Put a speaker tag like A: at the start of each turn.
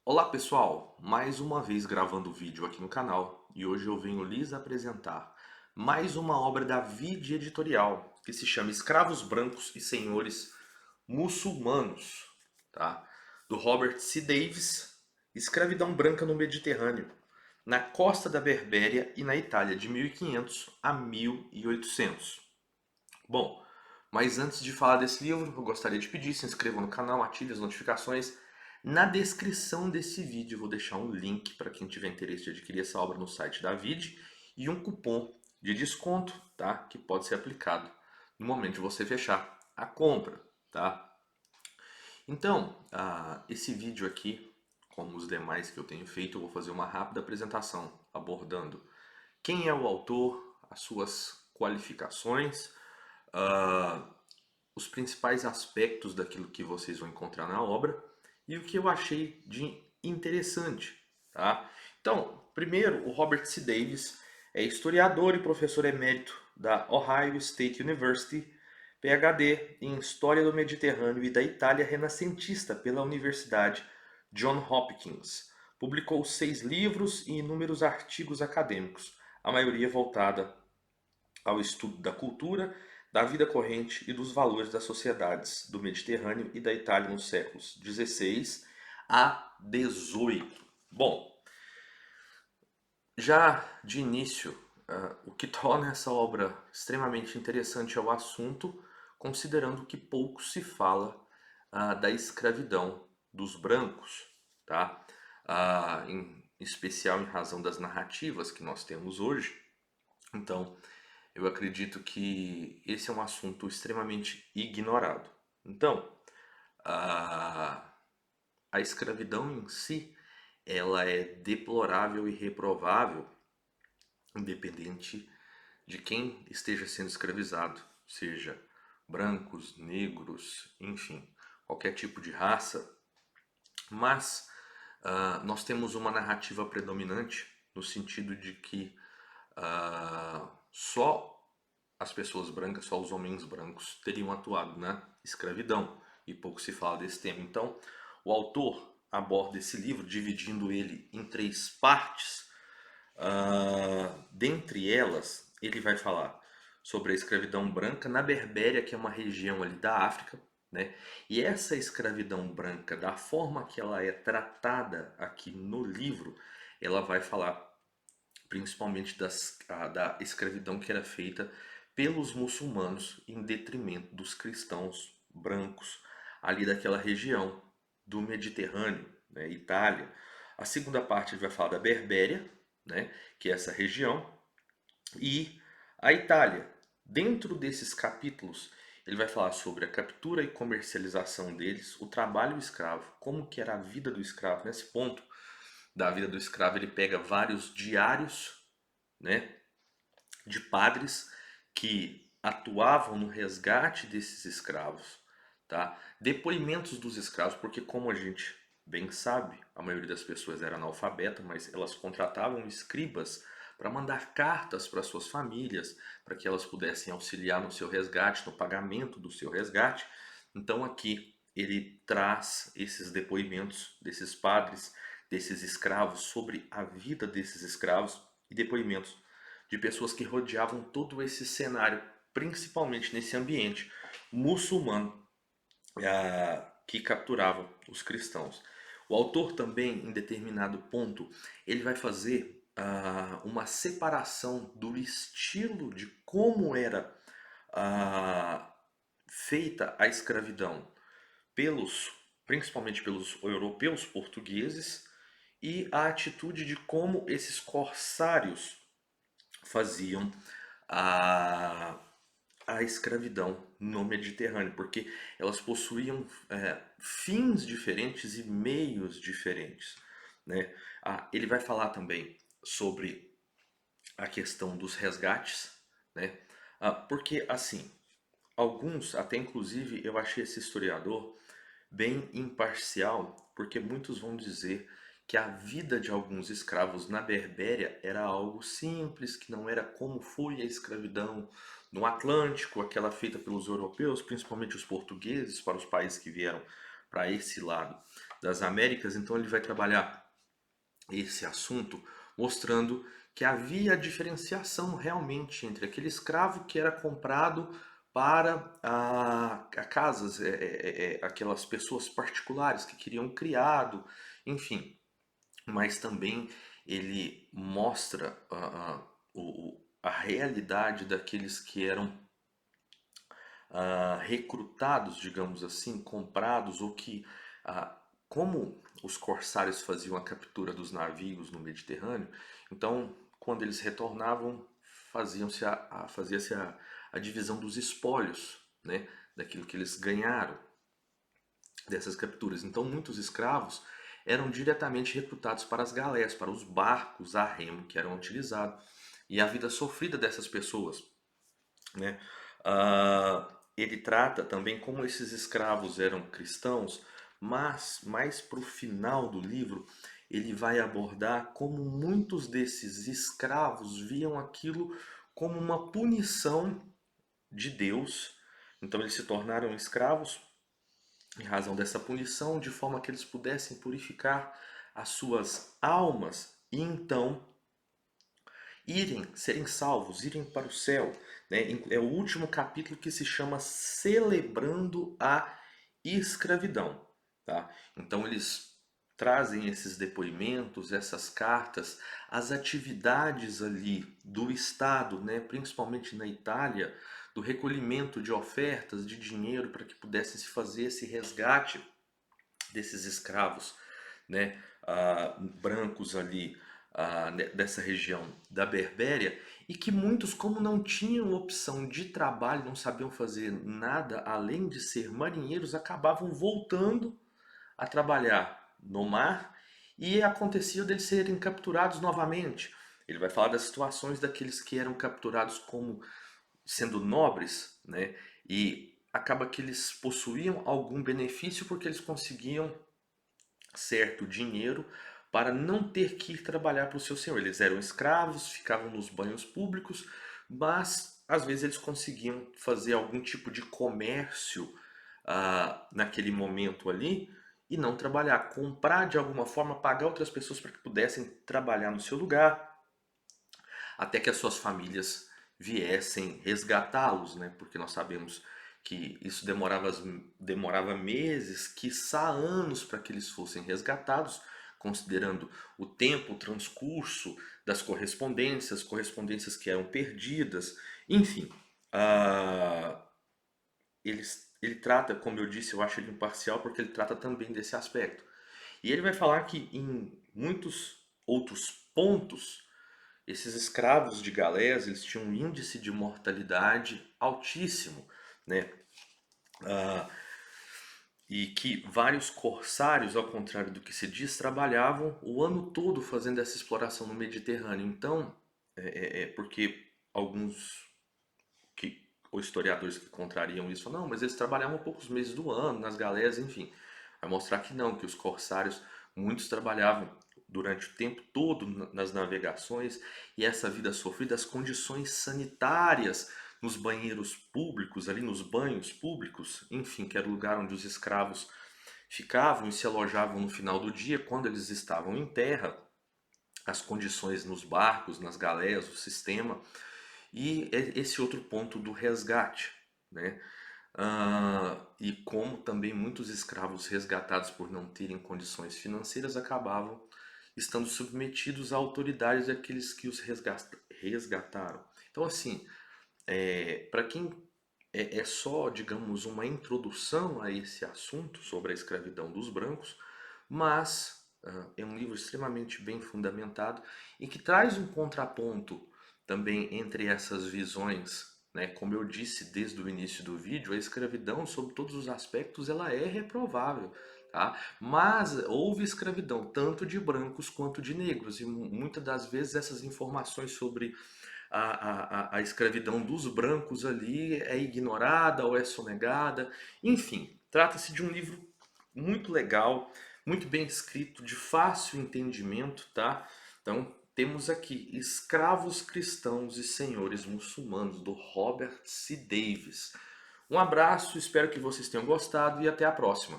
A: Olá pessoal, mais uma vez gravando vídeo aqui no canal e hoje eu venho lhes apresentar mais uma obra da Vide Editorial que se chama Escravos Brancos e Senhores Muçulmanos, tá? Do Robert C. Davis, Escravidão Branca no Mediterrâneo, na costa da Berbéria e na Itália de 1500 a 1800. Bom, mas antes de falar desse livro, eu gostaria de pedir, se inscreva no canal, ative as notificações. Na descrição desse vídeo eu vou deixar um link para quem tiver interesse de adquirir essa obra no site da Vide e um cupom de desconto, tá? Que pode ser aplicado no momento de você fechar a compra, tá? Então, esse vídeo aqui, como os demais que eu tenho feito, eu vou fazer uma rápida apresentação abordando quem é o autor, as suas qualificações, ah, os principais aspectos daquilo que vocês vão encontrar na obra e o que eu achei de interessante, tá? Então, primeiro, o Robert C. Davis é historiador e professor emérito da Ohio State University, PhD em História do Mediterrâneo e da Itália renascentista pela Universidade Johns Hopkins. Publicou 6 livros e inúmeros artigos acadêmicos, a maioria voltada ao estudo da cultura, da vida corrente e dos valores das sociedades do Mediterrâneo e da Itália nos séculos XVI a XVIII. Bom, já de início, o que torna essa obra extremamente interessante é o assunto, considerando que pouco se fala da escravidão dos brancos, tá? Em especial em razão das narrativas que nós temos hoje. Então, eu acredito que esse é um assunto extremamente ignorado. Então, a, a escravidão em si, ela é deplorável e reprovável, independente de quem esteja sendo escravizado, seja brancos, negros, enfim, qualquer tipo de raça. Mas nós temos uma narrativa predominante no sentido de que só as pessoas brancas, só os homens brancos teriam atuado na escravidão, e pouco se fala desse tema. Então, o autor aborda esse livro dividindo ele em 3 partes. Dentre elas, ele vai falar sobre a escravidão branca na Berbéria, que é uma região ali da África, né? E essa escravidão branca, da forma que ela é tratada aqui no livro, ela vai falar principalmente da escravidão que era feita pelos muçulmanos em detrimento dos cristãos brancos ali daquela região do Mediterrâneo, né, Itália. A segunda parte ele vai falar da Berbéria, né, que é essa região, e a Itália. Dentro desses capítulos, ele vai falar sobre a captura e comercialização deles, o trabalho escravo, como que era a vida do escravo. Nesse ponto da vida do escravo, ele pega vários diários, né, de padres que atuavam no resgate desses escravos, tá? Depoimentos dos escravos, porque como a gente bem sabe, a maioria das pessoas era analfabeta, mas elas contratavam escribas para mandar cartas para suas famílias, para que elas pudessem auxiliar no seu resgate, no pagamento do seu resgate. Então aqui ele traz esses depoimentos desses padres, desses escravos, sobre a vida desses escravos e depoimentos de pessoas que rodeavam todo esse cenário, principalmente nesse ambiente muçulmano que capturava os cristãos. O autor também, em determinado ponto, ele vai fazer uma separação do estilo de como era feita a escravidão pelos, principalmente pelos europeus portugueses, e a atitude de como esses corsários faziam a, a escravidão no Mediterrâneo, porque elas possuíam fins diferentes e meios diferentes, né? Ele vai falar também sobre a questão dos resgates, né? Porque assim, alguns, até inclusive eu achei esse historiador bem imparcial, porque muitos vão dizer que a vida de alguns escravos na Berbéria era algo simples, que não era como foi a escravidão no Atlântico, aquela feita pelos europeus, principalmente os portugueses, para os países que vieram para esse lado das Américas, então ele vai trabalhar esse assunto mostrando que havia diferenciação realmente entre aquele escravo que era comprado para a casas, aquelas pessoas particulares que queriam um criado, enfim, mas também ele mostra a realidade daqueles que eram recrutados, digamos assim, comprados, ou que, como os corsários faziam a captura dos navios no Mediterrâneo, então quando eles retornavam, fazia-se a divisão dos espólios, né, daquilo que eles ganharam dessas capturas. Então muitos escravos eram diretamente recrutados para as galés, para os barcos a remo que eram utilizados. E a vida sofrida dessas pessoas, né? Ele trata também como esses escravos eram cristãos, mas mais para o final do livro ele vai abordar como muitos desses escravos viam aquilo como uma punição de Deus. Então eles se tornaram escravos em razão dessa punição, de forma que eles pudessem purificar as suas almas e então serem salvos, irem para o céu. Né? É o último capítulo que se chama Celebrando a Escravidão. Tá? Então eles trazem esses depoimentos, essas cartas, as atividades ali do Estado, né? Principalmente na Itália, do recolhimento de ofertas de dinheiro para que pudessem se fazer esse resgate desses escravos, né, brancos ali, dessa região da Berbéria, e que muitos, como não tinham opção de trabalho, não sabiam fazer nada além de ser marinheiros, acabavam voltando a trabalhar no mar, e acontecia deles serem capturados novamente. Ele vai falar das situações daqueles que eram capturados como sendo nobres, né? E acaba que eles possuíam algum benefício porque eles conseguiam certo dinheiro para não ter que ir trabalhar para o seu senhor. Eles eram escravos, ficavam nos banhos públicos, mas às vezes eles conseguiam fazer algum tipo de comércio naquele momento ali e não trabalhar, comprar de alguma forma, pagar outras pessoas para que pudessem trabalhar no seu lugar, até que as suas famílias viessem resgatá-los, né? Porque nós sabemos que isso demorava meses, quiçá anos, para que eles fossem resgatados, considerando o tempo, o transcurso das correspondências, correspondências que eram perdidas, enfim. Ele trata, como eu disse, eu acho ele imparcial porque ele trata também desse aspecto. E ele vai falar que em muitos outros pontos esses escravos de galés, eles tinham um índice de mortalidade altíssimo, né? E que vários corsários, ao contrário do que se diz, trabalhavam o ano todo fazendo essa exploração no Mediterrâneo. Então, porque alguns ou historiadores que contrariam isso, não, mas eles trabalhavam poucos meses do ano, nas galés, enfim. Vai mostrar que não, que os corsários, muitos trabalhavam durante o tempo todo nas navegações, e essa vida sofrida, as condições sanitárias nos banheiros públicos, ali nos banhos públicos, enfim, que era o lugar onde os escravos ficavam e se alojavam no final do dia, quando eles estavam em terra, as condições nos barcos, nas galés, o sistema, e esse outro ponto do resgate, né? E como também muitos escravos resgatados por não terem condições financeiras acabavam estando submetidos à autoridade daqueles que os resgataram. Então, assim, para quem é só, digamos, uma introdução a esse assunto sobre a escravidão dos brancos, mas é um livro extremamente bem fundamentado e que traz um contraponto também entre essas visões, né? Como eu disse desde o início do vídeo, a escravidão, sob todos os aspectos, ela é reprovável, tá? Mas houve escravidão tanto de brancos quanto de negros e muitas das vezes essas informações sobre a escravidão dos brancos ali é ignorada ou é sonegada. Enfim, trata-se de um livro muito legal, muito bem escrito, de fácil entendimento, tá? Então, temos aqui Escravos Cristãos e Senhores Muçulmanos, do Robert C. Davis. Um abraço, espero que vocês tenham gostado e até a próxima.